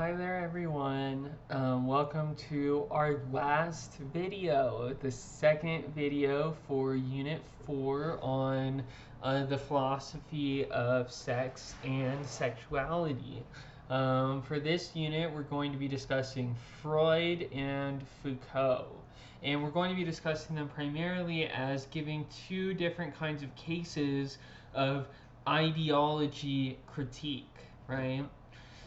Hi there everyone, welcome to our last video, the second video for Unit 4 on the philosophy of sex and sexuality. For this unit we're going to be discussing Freud and Foucault, and we're going to be discussing them primarily as giving two different kinds of cases of ideology critique, right?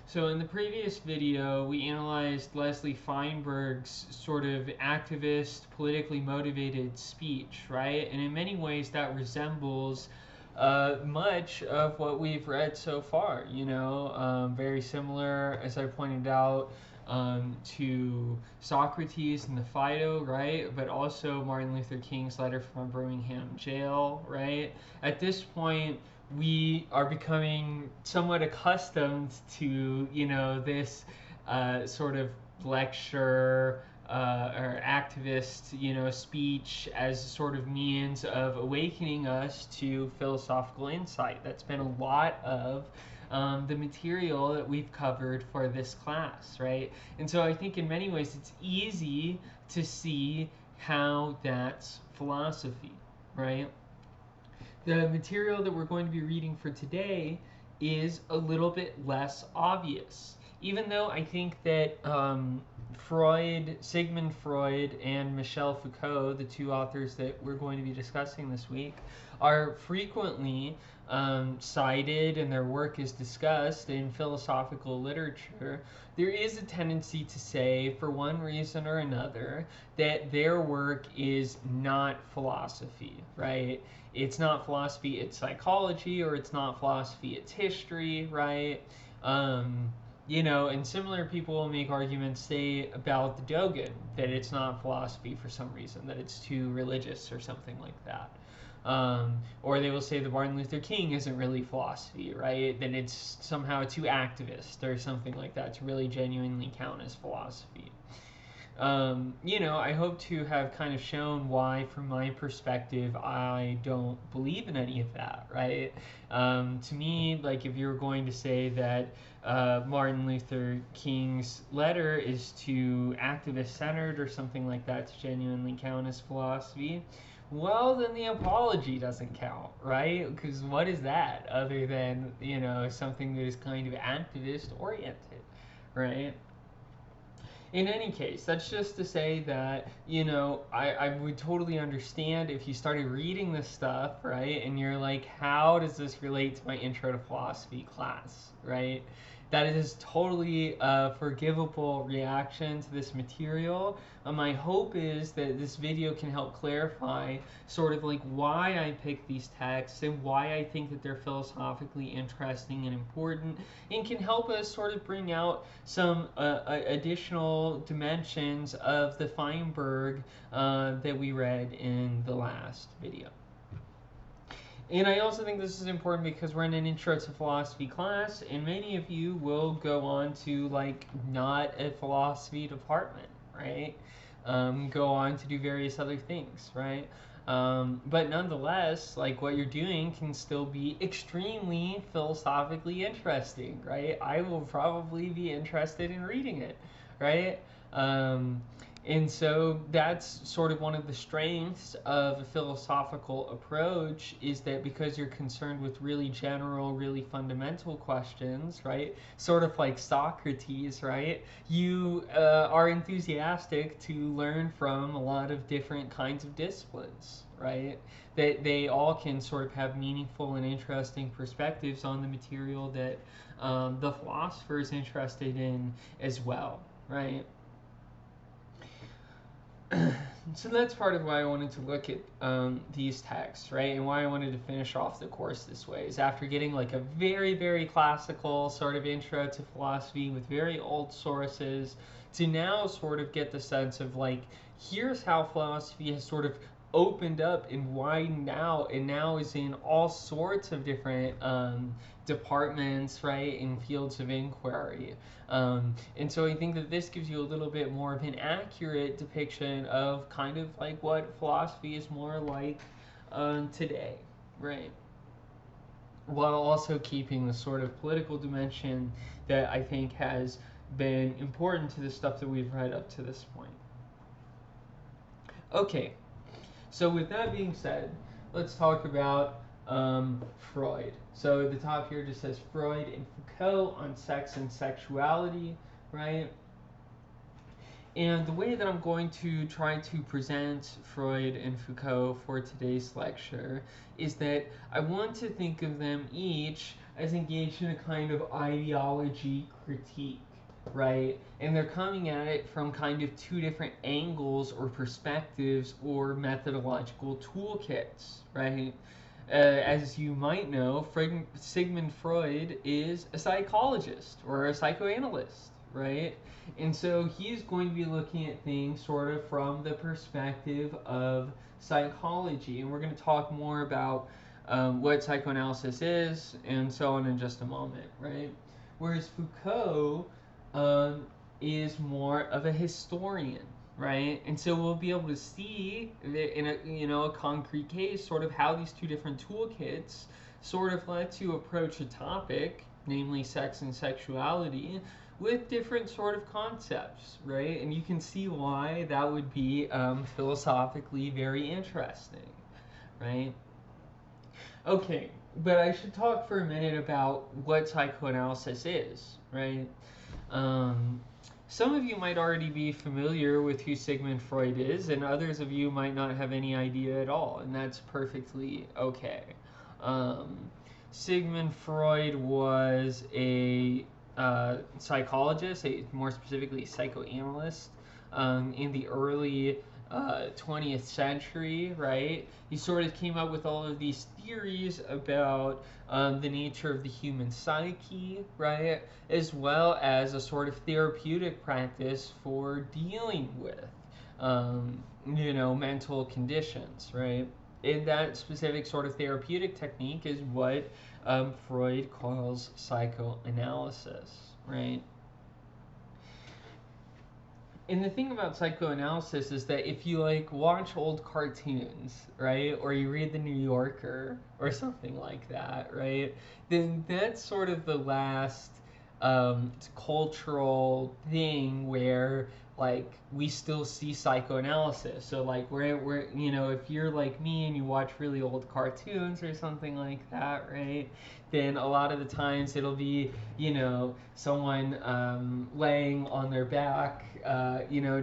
So in the previous video, we analyzed Leslie Feinberg's sort of activist, politically motivated speech, right? And in many ways that resembles much of what we've read so far, very similar, as I pointed out, to Socrates and the Phaedo, right? But also Martin Luther King's letter from a Birmingham jail, right? At this point, we are becoming somewhat accustomed to, this sort of lecture or activist, speech as sort of means of awakening us to philosophical insight. That's been a lot of the material that we've covered for this class, right? And so I think in many ways it's easy to see how that's philosophy, right? The material that we're going to be reading for today is a little bit less obvious. Even though I think that Sigmund Freud and Michel Foucault, the two authors that we're going to be discussing this week, are frequently cited and their work is discussed in philosophical literature, there is a tendency to say, for one reason or another, that their work is not philosophy, right? It's not philosophy, it's psychology, or it's not philosophy, it's history, right? And similar people will make arguments, say, about the Dogen, that it's not philosophy for some reason, that it's too religious or something like that. Or they will say that Martin Luther King isn't really philosophy, right? That it's somehow too activist or something like that to really genuinely count as philosophy. I hope to have kind of shown why, from my perspective, I don't believe in any of that, right? To me, like, if you were going to say that Martin Luther King's letter is too activist-centered or something like that to genuinely count as philosophy, well, then the apology doesn't count, right? Because what is that other than, something that is kind of activist-oriented, right? In any case, that's just to say that, I would totally understand if you started reading this stuff, right? And you're like, how does this relate to my intro to philosophy class, right? That is totally a forgivable reaction to this material. My hope is that this video can help clarify sort of like why I picked these texts and why I think that they're philosophically interesting and important, and can help us sort of bring out some additional dimensions of the Feinberg that we read in the last video. And I also think this is important because we're in an intro to philosophy class, and many of you will go on to, like, not a philosophy department, right? Go on to do various other things, right? But nonetheless, like, what you're doing can still be extremely philosophically interesting, right? I will probably be interested in reading it, right? And so that's sort of one of the strengths of a philosophical approach, is that because you're concerned with really general, really fundamental questions, right? Sort of like Socrates, right? You are enthusiastic to learn from a lot of different kinds of disciplines, right? That they all can sort of have meaningful and interesting perspectives on the material that the philosopher is interested in as well, right? So that's part of why I wanted to look at these texts, right? And why I wanted to finish off the course this way is after getting like a very, very classical sort of intro to philosophy with very old sources, to now sort of get the sense of like, here's how philosophy has sort of opened up and widened out, and now is in all sorts of different departments, right, in fields of inquiry. And so I think that this gives you a little bit more of an accurate depiction of kind of like what philosophy is more like today, right? While also keeping the sort of political dimension that I think has been important to the stuff that we've read up to this point. Okay, so with that being said, let's talk about Freud. So at the top here just says Freud and Foucault on sex and sexuality, right? And the way that I'm going to try to present Freud and Foucault for today's lecture is that I want to think of them each as engaged in a kind of ideology critique, right? And they're coming at it from kind of two different angles or perspectives or methodological toolkits, right? As you might know, Sigmund Freud is a psychologist or a psychoanalyst, right? And so he's going to be looking at things sort of from the perspective of psychology. And we're going to talk more about what psychoanalysis is and so on in just a moment, right? Whereas Foucault is more of a historian, right? And so we'll be able to see in a concrete case sort of how these two different toolkits sort of let you approach a topic, namely sex and sexuality, with different sort of concepts, right? And you can see why that would be philosophically very interesting, right? Okay, but I should talk for a minute about what psychoanalysis is, right? Some of you might already be familiar with who Sigmund Freud is, and others of you might not have any idea at all, and that's perfectly okay. Sigmund Freud was a psychologist, more specifically psychoanalyst, in the early 20th century, right? He sort of came up with all of these theories about the nature of the human psyche, right? As well as a sort of therapeutic practice for dealing with, mental conditions, right? And that specific sort of therapeutic technique is what Freud calls psychoanalysis, right? And the thing about psychoanalysis is that if you watch old cartoons, right, or you read The New Yorker or something like that, right, then that's sort of the last cultural thing where we still see psychoanalysis. So we're if you're like me and you watch really old cartoons or something like that, right, then a lot of the times it'll be someone laying on their back,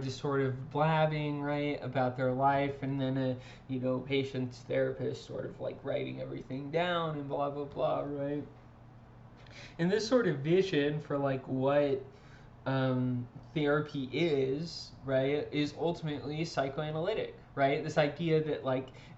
just sort of blabbing, right, about their life, and then a patient's therapist sort of writing everything down and blah blah blah, right? And this sort of vision for what therapy is, right, is ultimately psychoanalytic, right? This idea that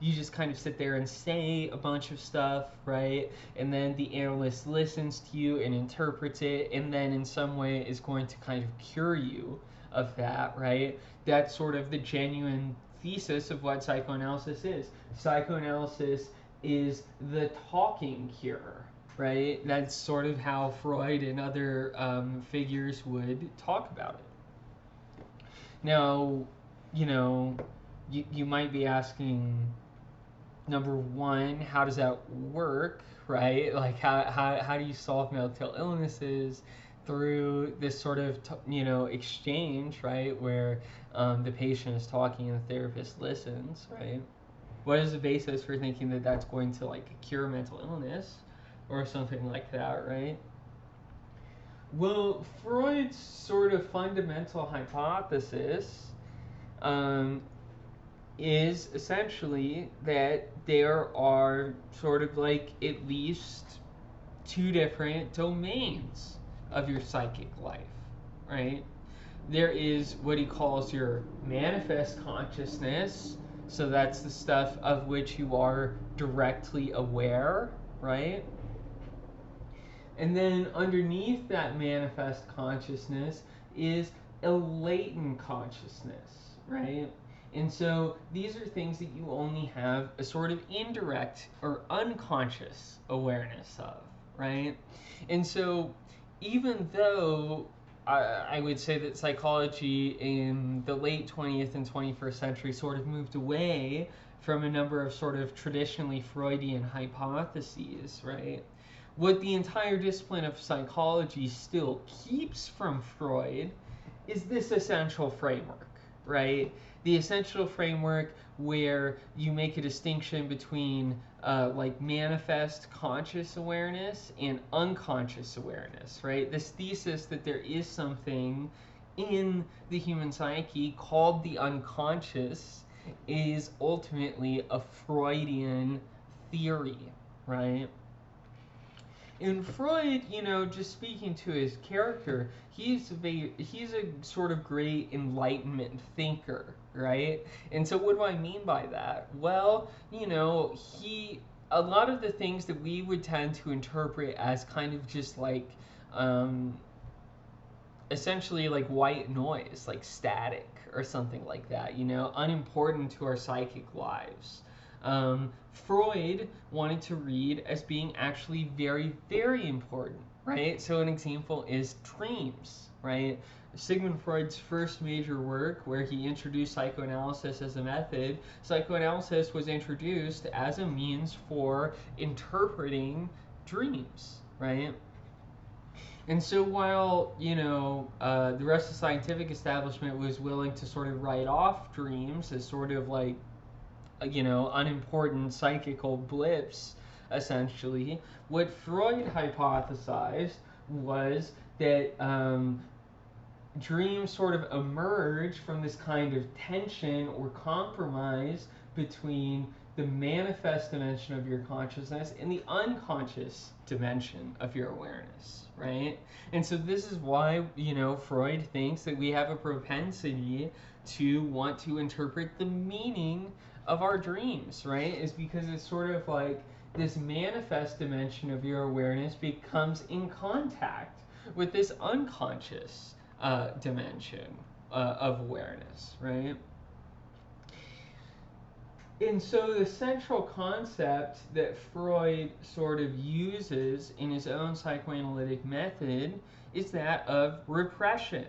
you just kind of sit there and say a bunch of stuff, right, and then the analyst listens to you and interprets it, and then in some way is going to kind of cure you of that, right? That's sort of the genuine thesis of what psychoanalysis is. Psychoanalysis is the talking cure, right? That's sort of how Freud and other figures would talk about it. Now, you might be asking, number one, how does that work, right? How do you solve mental illnesses through this sort of exchange, right, where the patient is talking and the therapist listens, right? What is the basis for thinking that that's going to cure mental illness or something like that, right? Well, Freud's sort of fundamental hypothesis is essentially that there are sort of at least two different domains of your psychic life, right? There is what he calls your manifest consciousness, so that's the stuff of which you are directly aware, right? And then underneath that manifest consciousness is a latent consciousness, right? And so these are things that you only have a sort of indirect or unconscious awareness of, right? And so even though I would say that psychology in the late 20th and 21st century sort of moved away from a number of sort of traditionally Freudian hypotheses, right? what the entire discipline of psychology still keeps from Freud is this essential framework, right? The essential framework where you make a distinction between like manifest conscious awareness and unconscious awareness, right? This thesis that there is something in the human psyche called the unconscious is ultimately a Freudian theory, right? And Freud, just speaking to his character, he's a sort of great Enlightenment thinker, right? And so what do I mean by that? Well, a lot of the things that we would tend to interpret as kind of just like essentially like white noise, like static or something like that, unimportant to our psychic lives. Freud wanted to read as being actually very, very important, right? So an example is dreams, right? Sigmund Freud's first major work, where he introduced psychoanalysis as a method, psychoanalysis was introduced as a means for interpreting dreams, right? And so while, the rest of the scientific establishment was willing to sort of write off dreams as sort of like, unimportant psychical blips, essentially, what Freud hypothesized was that dreams sort of emerge from this kind of tension or compromise between the manifest dimension of your consciousness and the unconscious dimension of your awareness, right? And so this is why, Freud thinks that we have a propensity to want to interpret the meaning of our dreams, right? Is because it's sort of like this manifest dimension of your awareness becomes in contact with this unconscious dimension of awareness, right? And so the central concept that Freud sort of uses in his own psychoanalytic method is that of repression,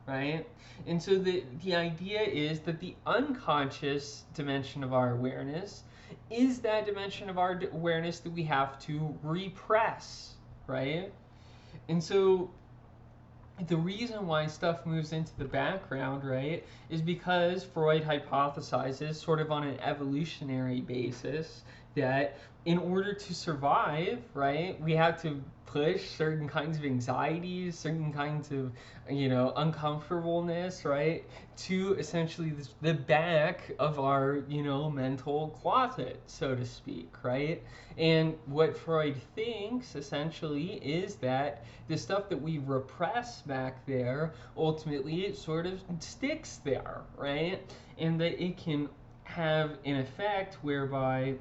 right? And so the idea is that the unconscious dimension of our awareness is that dimension of our awareness that we have to repress, right? And so the reason why stuff moves into the background, right, is because Freud hypothesizes, sort of on an evolutionary basis, that in order to survive, right, we have to push certain kinds of anxieties, certain kinds of, uncomfortableness, right, to essentially the back of our, mental closet, so to speak, right? And what Freud thinks, essentially, is that the stuff that we repress back there, ultimately, it sort of sticks there, right? And that it can have an effect whereby,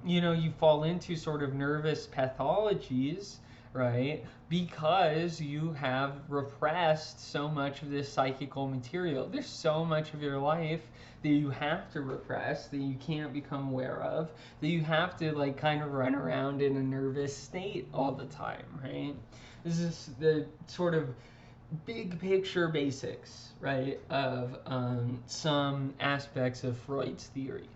you fall into sort of nervous pathologies, right? Because you have repressed so much of this psychical material. There's so much of your life that you have to repress, that you can't become aware of, that you have to like kind of run around in a nervous state all the time, right? This is the sort of big picture basics, right, of some aspects of Freud's theory.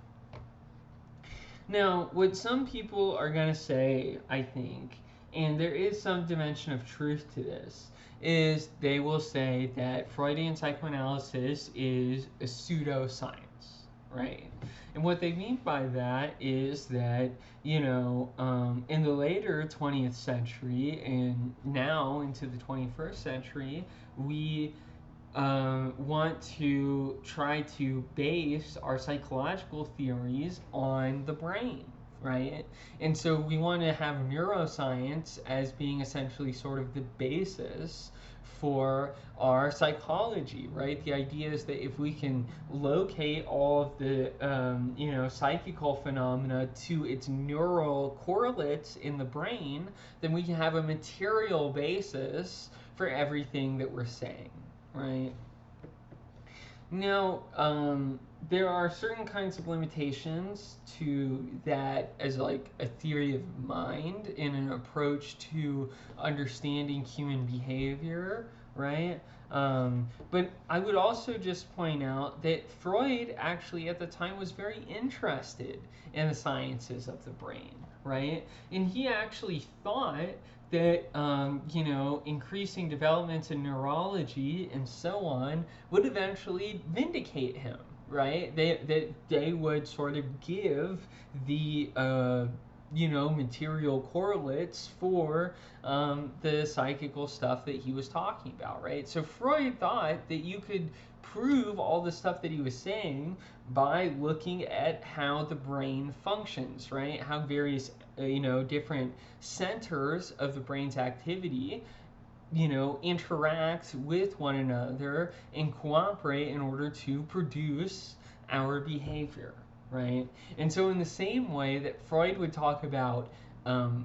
Now, what some people are going to say, I think, and there is some dimension of truth to this, is they will say that Freudian psychoanalysis is a pseudoscience, right? And what they mean by that is that, in the later 20th century and now into the 21st century, we want to try to base our psychological theories on the brain, right? And so we want to have neuroscience as being essentially sort of the basis for our psychology, right? The idea is that if we can locate all of the, psychical phenomena to its neural correlates in the brain, then we can have a material basis for everything that we're saying, right? Now, there are certain kinds of limitations to that as like a theory of mind in an approach to understanding human behavior, right? But I would also just point out that Freud actually at the time was very interested in the sciences of the brain, right? And he actually thought that, increasing developments in neurology and so on would eventually vindicate him, right? They would sort of give the, material correlates for the psychical stuff that he was talking about, right? So Freud thought that you could prove all the stuff that he was saying by looking at how the brain functions, right? How various, different centers of the brain's activity, interact with one another and cooperate in order to produce our behavior, right? And so in the same way that Freud would talk about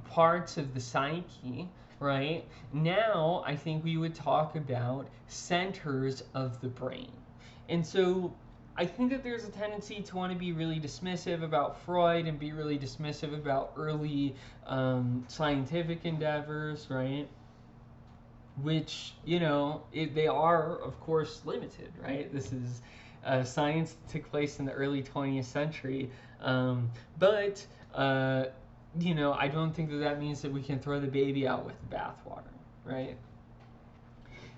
parts of the psyche, right? Now I think we would talk about centers of the brain. And so I think that there's a tendency to want to be really dismissive about Freud and be really dismissive about early scientific endeavors, right? Which, they are, of course, limited, right? This is science that took place in the early 20th century. But I don't think that means that we can throw the baby out with the bathwater, right?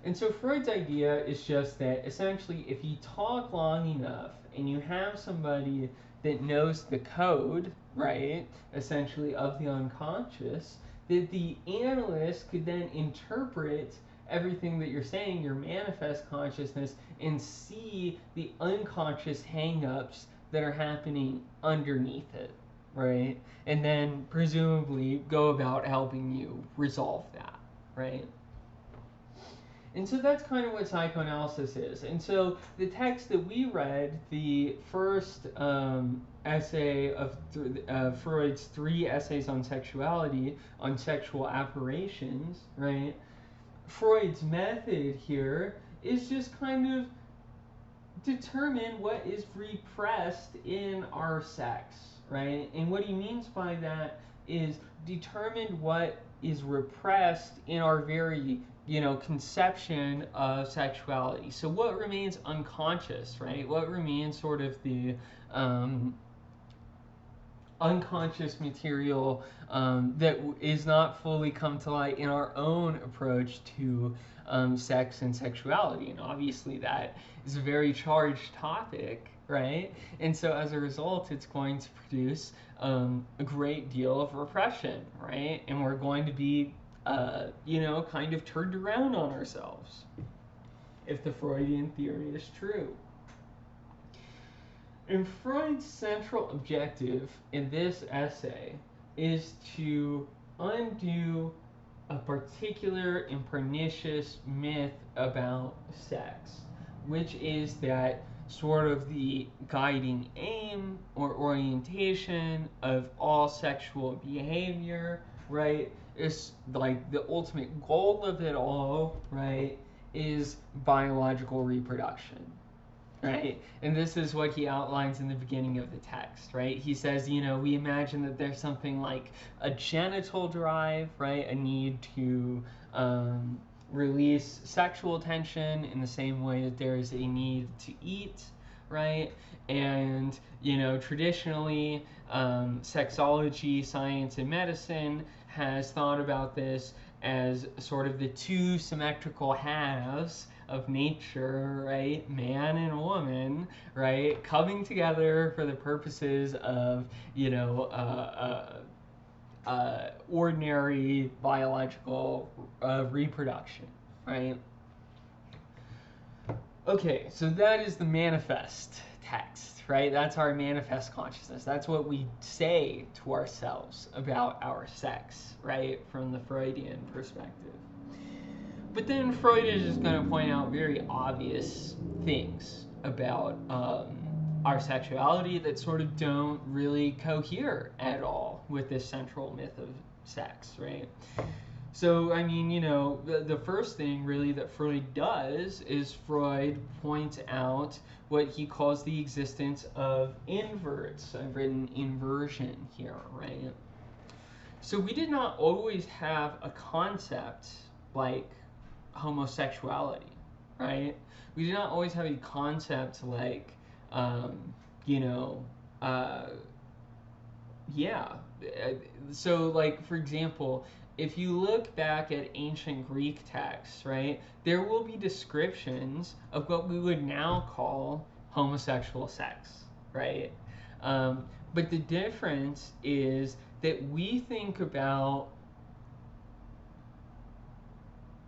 And so Freud's idea is just that essentially if you talk long enough and you have somebody that knows the code, right, essentially of the unconscious, that the analyst could then interpret everything that you're saying, your manifest consciousness, and see the unconscious hang-ups that are happening underneath it, right? And then presumably go about helping you resolve that, right? And so that's kind of what psychoanalysis is. And so the text that we read, the first essay of Freud's 3 essays on sexuality, on sexual aberrations, right? Freud's method here is just kind of determine what is repressed in our sex, right? And what he means by that is determine what is repressed in our very conception of sexuality. So what remains unconscious, right? What remains sort of the unconscious material that is not fully come to light in our own approach to sex and sexuality. And obviously that is a very charged topic, right? And so as a result, it's going to produce a great deal of repression, right? And we're going to be kind of turned around on ourselves, if the Freudian theory is true. And Freud's central objective in this essay is to undo a particular and pernicious myth about sex, which is that sort of the guiding aim or orientation of all sexual behavior, right, is like the ultimate goal of it all, right, is biological reproduction, right? And this is what he outlines in the beginning of the text, right? He says, we imagine that there's something like a genital drive, right, a need to release sexual tension in the same way that there is a need to eat, right? And, traditionally, sexology, science, and medicine has thought about this as sort of the two symmetrical halves of nature, right? Man and woman, right? Coming together for the purposes of, ordinary biological reproduction, right? Okay, so that is the manifest text, right? That's our manifest consciousness. That's what we say to ourselves about our sex, right? From the Freudian perspective. But then Freud is just going to point out very obvious things about our sexuality that sort of don't really cohere at all with this central myth of sex, right? So, I mean, the first thing really that Freud does is Freud points out what he calls the existence of inverts. I've written inversion here, right? So we did not always have a concept like homosexuality, right? We did not always have a Yeah. So, like, for example, if you look back at ancient Greek texts, right, there will be descriptions of what we would now call homosexual sex, right? Um, but the difference is that we think about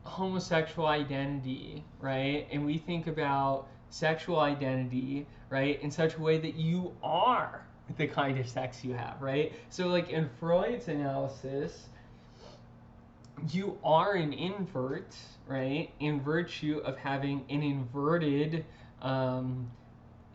homosexual identity, right? And we think about sexual identity, right, in such a way that you are the kind of sex you have, right? So, like in Freud's analysis, you are an invert, right, in virtue of having an inverted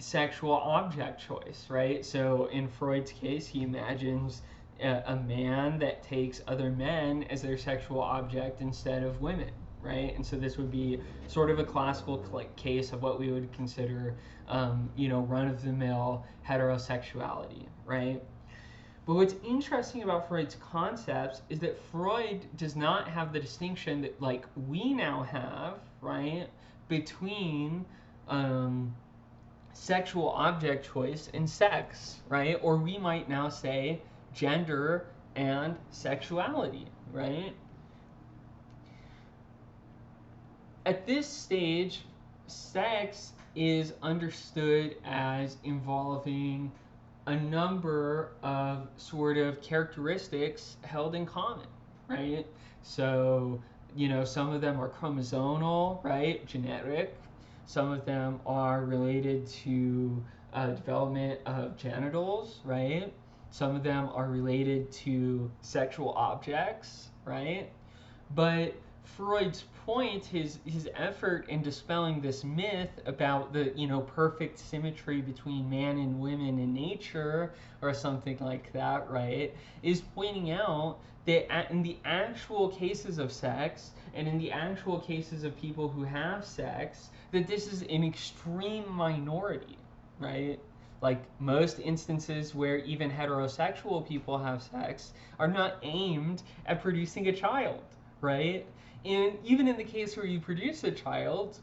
sexual object choice, right? So in Freud's case, he imagines a man that takes other men as their sexual object instead of women, right? And so this would be sort of a classical case of what we would consider, run-of-the-mill heterosexuality, right? But what's interesting about Freud's concepts is that Freud does not have the distinction that, like, we now have, right, between sexual object choice and sex, right? Or we might now say gender and sexuality, right? At this stage, sex is understood as involving a number of sort of characteristics held in common, right? So, some of them are chromosomal, right? Genetic. Some of them are related to development of genitals, right? Some of them are related to sexual objects, right? But Freud's point, his effort in dispelling this myth about the perfect symmetry between man and women in nature or something like that, right, is pointing out that in the actual cases of sex and in the actual cases of people who have sex, that this is an extreme minority, right? Like most instances where even heterosexual people have sex are not aimed at producing a child, right? And even in the case where you produce a child,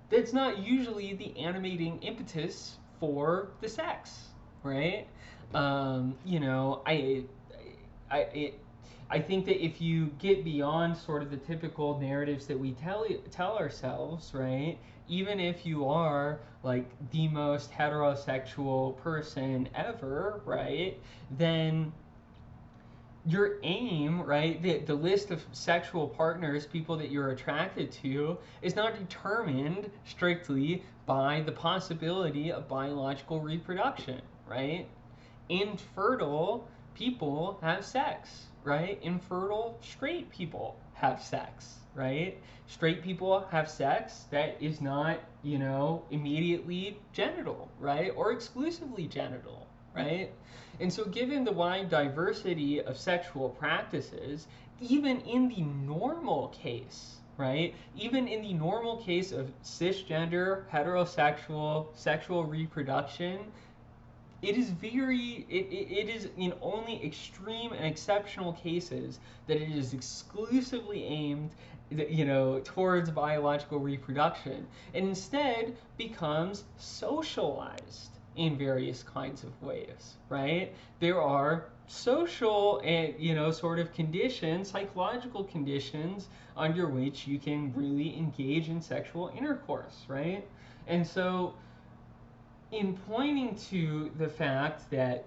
that's not usually the animating impetus for the sex, right? I think that if you get beyond sort of the typical narratives that we tell ourselves, right? Even if you are like the most heterosexual person ever, right? Then your aim, right, the list of sexual partners, people that you're attracted to, is not determined strictly by the possibility of biological reproduction, right? Infertile people have sex, right? Infertile straight people have sex, right? Straight people have sex that is not, immediately genital, right? Or exclusively genital, right? And so given the wide diversity of sexual practices, even in the normal case, right? Even in the normal case of cisgender, heterosexual, sexual reproduction, it is in only extreme and exceptional cases that it is exclusively aimed, towards biological reproduction, and instead becomes socialized in various kinds of ways, right? There are social and, sort of conditions, psychological conditions under which you can really engage in sexual intercourse, right? And so in pointing to the fact that,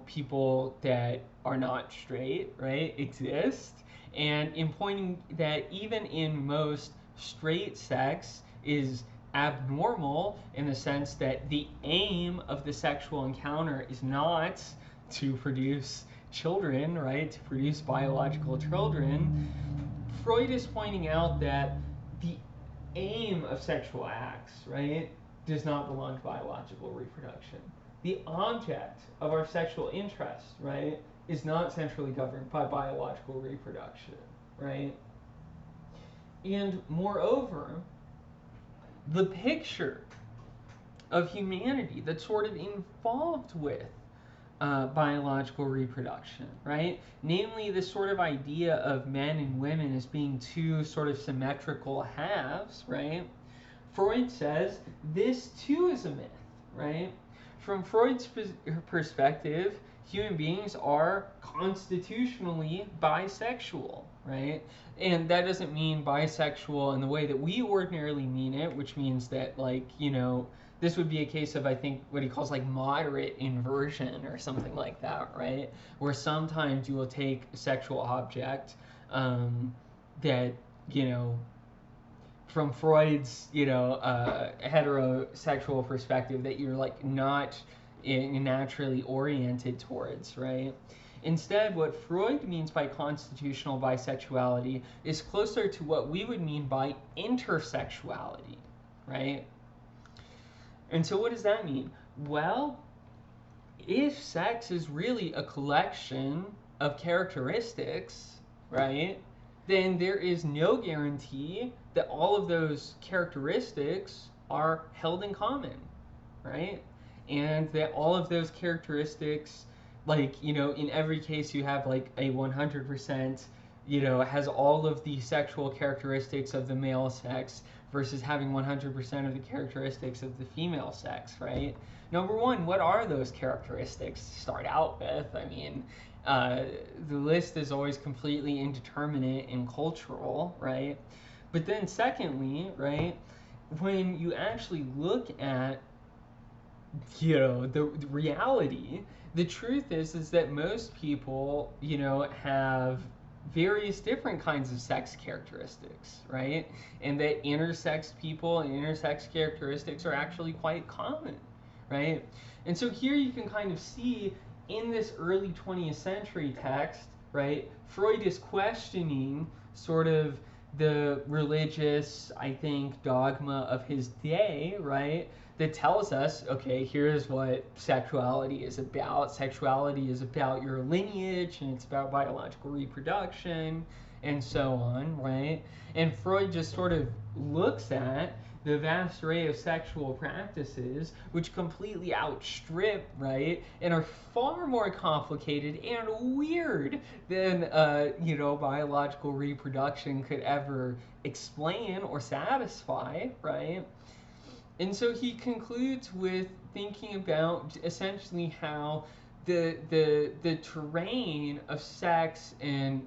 people that are not straight, right, exist, and in pointing that even in most straight sex is abnormal in the sense that the aim of the sexual encounter is not to produce children, right, to produce biological children, Freud is pointing out that the aim of sexual acts, right, does not belong to biological reproduction. The object of our sexual interest, right, is not centrally governed by biological reproduction, right? And moreover, the picture of humanity that's sort of involved with biological reproduction, right? Namely, this sort of idea of men and women as being two sort of symmetrical halves, right? Freud says this too is a myth, right? From Freud's perspective, human beings are constitutionally bisexual, right? And that doesn't mean bisexual in the way that we ordinarily mean it, which means that, like, this would be a case of, I think, what he calls like moderate inversion or something like that, right? Where sometimes you will take a sexual object that, from Freud's, heterosexual perspective, that you're like not naturally oriented towards, right? Instead, what Freud means by constitutional bisexuality is closer to what we would mean by intersexuality, right? And so what does that mean? Well, if sex is really a collection of characteristics, right, then there is no guarantee that all of those characteristics are held in common, right? And that all of those characteristics, like, in every case you have like a 100%, has all of the sexual characteristics of the male sex versus having 100% of the characteristics of the female sex, right? Number one, what are those characteristics to start out with? I mean, the list is always completely indeterminate and cultural, right? But then secondly, right, when you actually look at, the reality, the truth is that most people, have various different kinds of sex characteristics, right? And that intersex people and intersex characteristics are actually quite common, right? And so here you can kind of see in this early 20th century text, right, Freud is questioning sort of the religious, I think, dogma of his day, right, that tells us, okay, here's what sexuality is about. Sexuality is about your lineage, and it's about biological reproduction, and so on, right? And Freud just sort of looks at the vast array of sexual practices, which completely outstrip, right, and are far more complicated and weird than, biological reproduction could ever explain or satisfy, right? And so he concludes with thinking about essentially how the terrain of sex and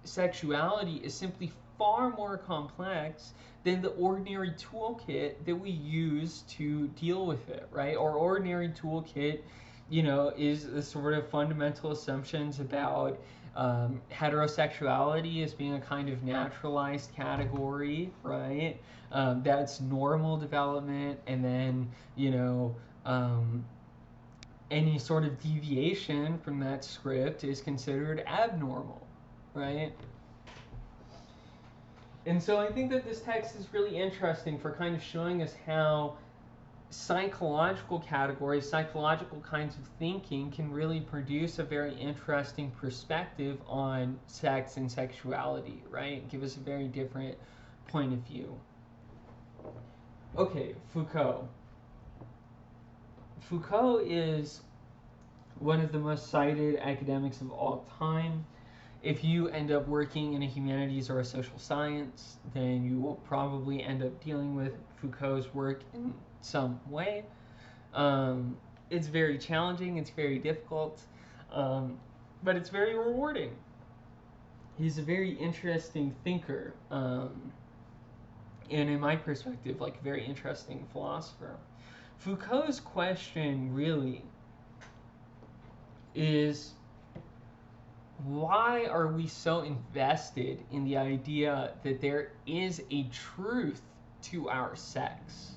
sexuality is simply far more complex than the ordinary toolkit that we use to deal with it, right? Our ordinary toolkit, is the sort of fundamental assumptions about heterosexuality as being a kind of naturalized category, right? That's normal development, and then, any sort of deviation from that script is considered abnormal, right? And so I think that this text is really interesting for kind of showing us how psychological categories, psychological kinds of thinking can really produce a very interesting perspective on sex and sexuality, right? Give us a very different point of view. Okay, Foucault. Foucault is one of the most cited academics of all time. If you end up working in a humanities or a social science, then you will probably end up dealing with Foucault's work in some way. It's very challenging, it's very difficult, but it's very rewarding. He's a very interesting thinker, and in my perspective, like a very interesting philosopher. Foucault's question really is, why are we so invested in the idea that there is a truth to our sex,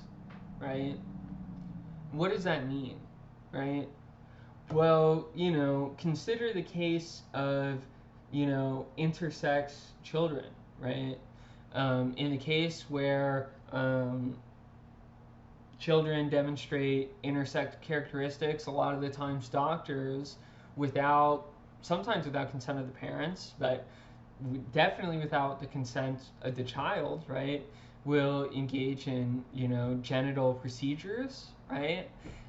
right? What does that mean, right? Well, consider the case of, intersex children, right? In the case where children demonstrate intersex characteristics, a lot of the times doctors, sometimes without consent of the parents, but definitely without the consent of the child, right, will engage in, genital procedures, right?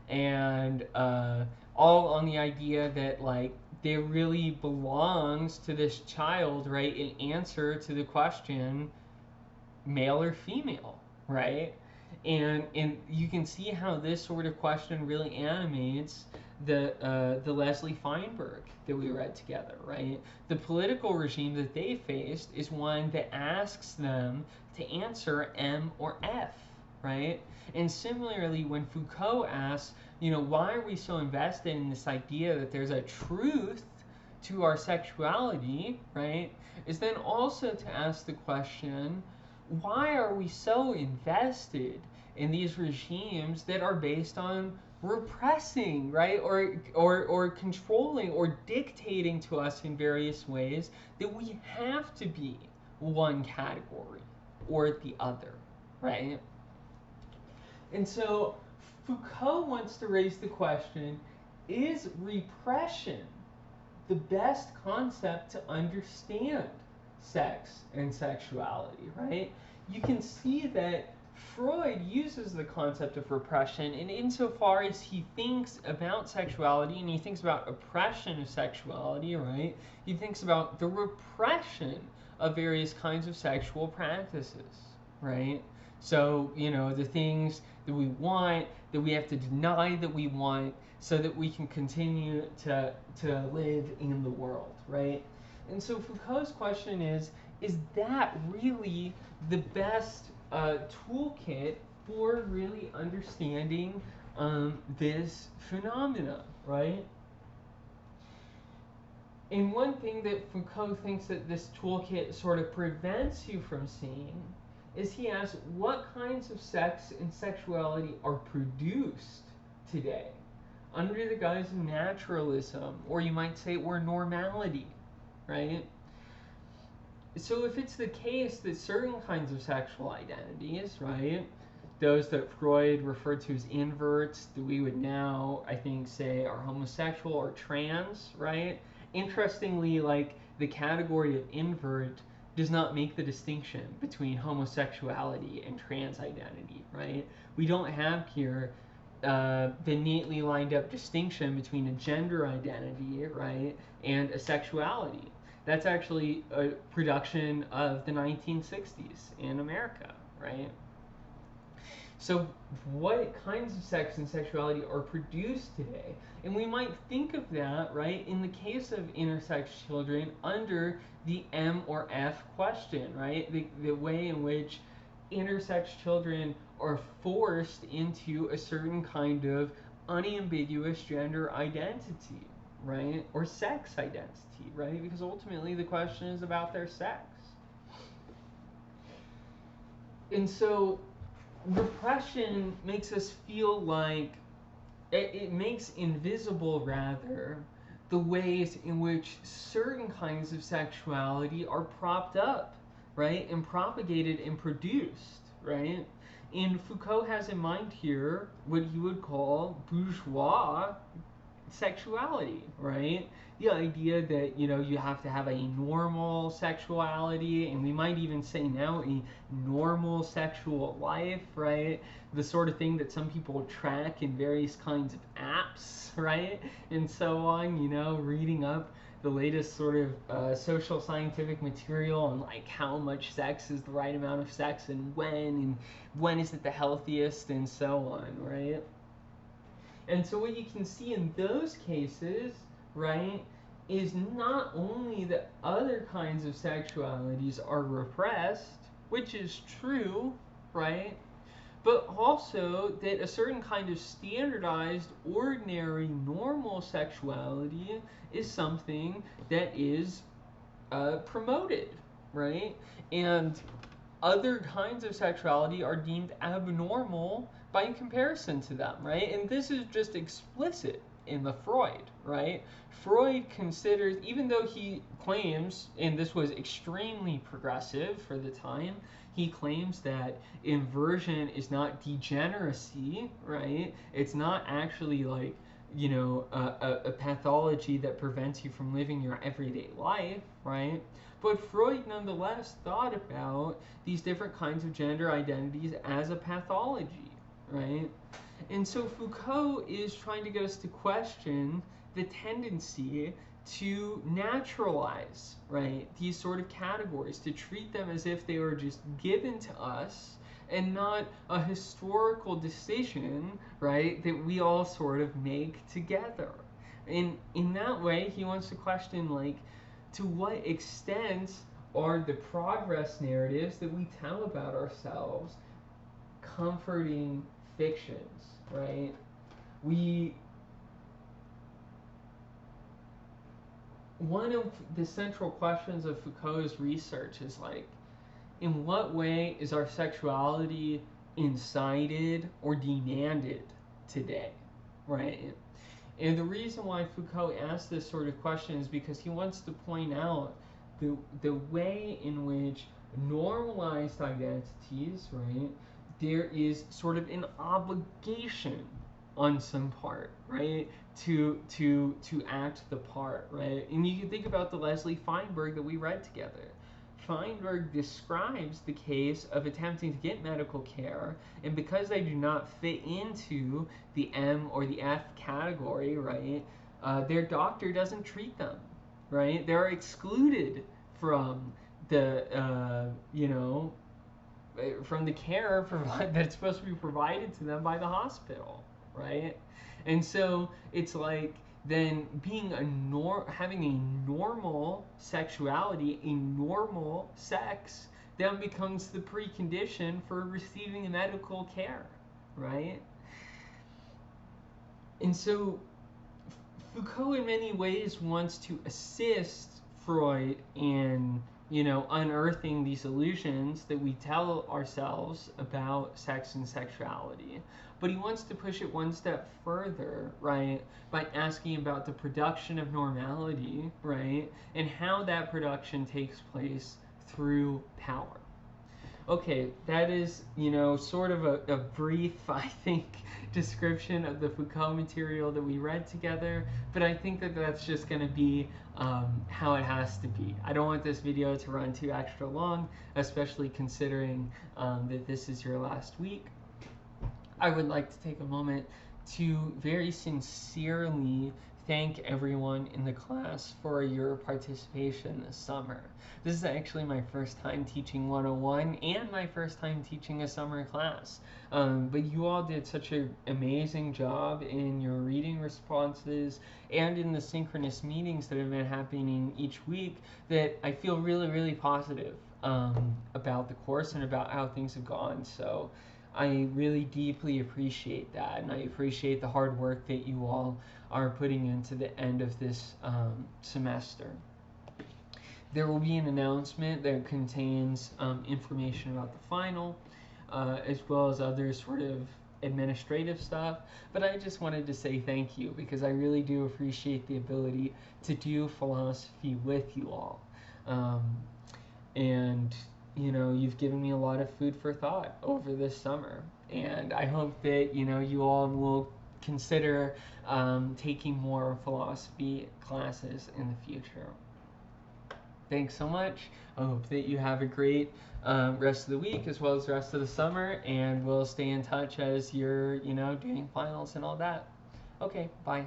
And all on the idea that, like, there really belongs to this child, right, an answer to the question, male or female, right? And you can see how this sort of question really animates the Leslie Feinberg that we read together, right? The political regime that they faced is one that asks them to answer M or F, right? And similarly, when Foucault asks, why are we so invested in this idea that there's a truth to our sexuality, right? Is then also to ask the question, why are we so invested in these regimes that are based on repressing, right, or controlling or dictating to us in various ways that we have to be one category or the other, right? And so Foucault wants to raise the question, is repression the best concept to understand sex and sexuality, right? You can see that Freud uses the concept of repression, and insofar as he thinks about sexuality and he thinks about oppression of sexuality, right? He thinks about the repression of various kinds of sexual practices, right? So, the things that we want, that we have to deny that we want, so that we can continue to live in the world, right? And so Foucault's question is that really the best toolkit for really understanding this phenomena, right? And one thing that Foucault thinks that this toolkit sort of prevents you from seeing is he asks, what kinds of sex and sexuality are produced today under the guise of naturalism, or you might say, or normality, right? So if it's the case that certain kinds of sexual identities, right, those that Freud referred to as inverts, that we would now, I think, say are homosexual or trans, right? Interestingly, like, the category of invert does not make the distinction between homosexuality and trans identity, right? We don't have here the neatly lined up distinction between a gender identity, right, and a sexuality. That's actually a production of the 1960s in America, right? So what kinds of sex and sexuality are produced today? And we might think of that, right, in the case of intersex children under the M or F question, right? The way in which intersex children are forced into a certain kind of unambiguous gender identity, right? Or sex identity, right? Because ultimately the question is about their sex. And so repression makes us feel like, it makes invisible, rather, the ways in which certain kinds of sexuality are propped up, right? And propagated and produced, right? And Foucault has in mind here what he would call bourgeois sexuality, right? The idea that, you have to have a normal sexuality, and we might even say now a normal sexual life, right? The sort of thing that some people track in various kinds of apps, right? And so on, reading up the latest sort of social scientific material on like how much sex is the right amount of sex and when is it the healthiest and so on, right? And so what you can see in those cases, right, is not only that other kinds of sexualities are repressed, which is true, right, but also that a certain kind of standardized, ordinary, normal sexuality is something that is promoted, right? And other kinds of sexuality are deemed abnormal by comparison to them, right? And this is just explicit in the Freud, right? Freud considers, even though he claims, and this was extremely progressive for the time, he claims that inversion is not degeneracy, right? It's not actually like, a pathology that prevents you from living your everyday life, right? But Freud nonetheless thought about these different kinds of gender identities as a pathology, right? And so Foucault is trying to get us to question the tendency to naturalize, right, these sort of categories, to treat them as if they were just given to us and not a historical decision, right, that we all sort of make together. And in that way, he wants to question, like, to what extent are the progress narratives that we tell about ourselves comforting fictions, right? One of the central questions of Foucault's research is, like, in what way is our sexuality incited or demanded today, right? And the reason why Foucault asks this sort of question is because he wants to point out the way in which normalized identities, right, there is sort of an obligation on some part, right, to act the part, right? And you can think about the Leslie Feinberg that we read together. Feinberg describes the case of attempting to get medical care, and because they do not fit into the M or the F category, right, their doctor doesn't treat them, right? They're excluded from the, from the care that's supposed to be provided to them by the hospital, right? And so it's like, then being having a normal sexuality, a normal sex, then becomes the precondition for receiving medical care, right? And so Foucault in many ways wants to assist Freud in, unearthing these illusions that we tell ourselves about sex and sexuality. But he wants to push it one step further, right, by asking about the production of normality, right, and how that production takes place through power. Okay, that is, sort of a brief, I think, description of the Foucault material that we read together, but I think that that's just going to be how it has to be. I don't want this video to run too extra long, especially considering that this is your last week. I would like to take a moment to very sincerely thank everyone in the class for your participation this summer. This is actually my first time teaching 101 and my first time teaching a summer class. But you all did such an amazing job in your reading responses and in the synchronous meetings that have been happening each week that I feel really, really positive about the course and about how things have gone. So I really deeply appreciate that, and I appreciate the hard work that you all are putting into the end of this semester. There will be an announcement that contains information about the final, as well as other sort of administrative stuff, but I just wanted to say thank you because I really do appreciate the ability to do philosophy with you all. And you've given me a lot of food for thought over this summer, and I hope that you all will consider taking more philosophy classes in the future. Thanks so much. I hope that you have a great rest of the week as well as the rest of the summer, and we'll stay in touch as you're doing finals and all that. Okay, bye.